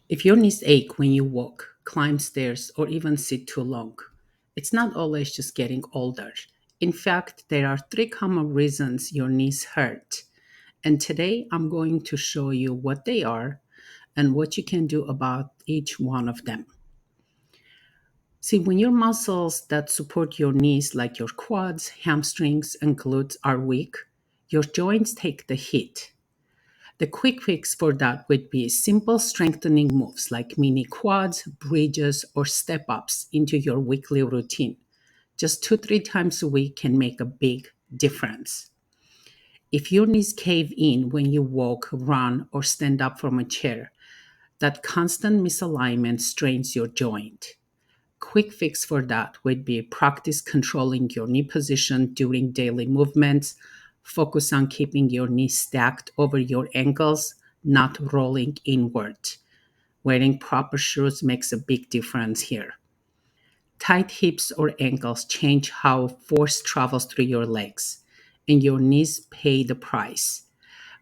If your knees ache when you walk, climb stairs, or even sit too long, it's not always just getting older. In fact, there are three common reasons your knees hurt. And today I'm going to show you what they are and what you can do about each one of them. See, when your muscles that support your knees, like your quads, hamstrings, and glutes, are weak, your joints take the hit. The quick fix for that would be simple strengthening moves like mini quads, bridges, or step ups into your weekly routine. Just 2-3 times a week can make a big difference. If your knees cave in when you walk, run, or stand up from a chair, that constant misalignment strains your joint. Quick fix for that would be practice controlling your knee position during daily movements. Focus on keeping your knees stacked over your ankles, not rolling inward. Wearing proper shoes makes a big difference here. Tight hips or ankles change how force travels through your legs, and your knees pay the price.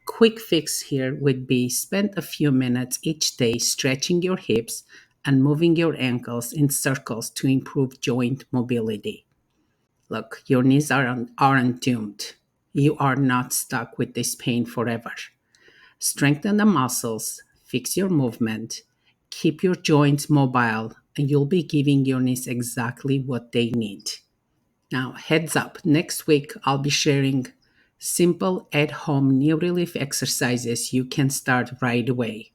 Quick fix here would be spend a few minutes each day stretching your hips and moving your ankles in circles to improve joint mobility. Look, your knees aren't doomed. You are not stuck with this pain forever. Strengthen the muscles, fix your movement, keep your joints mobile, and you'll be giving your knees exactly what they need. Now, heads up, next week I'll be sharing simple at home knee relief exercises you can start right away.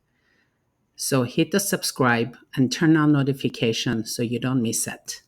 So hit the subscribe and turn on notifications so you don't miss it.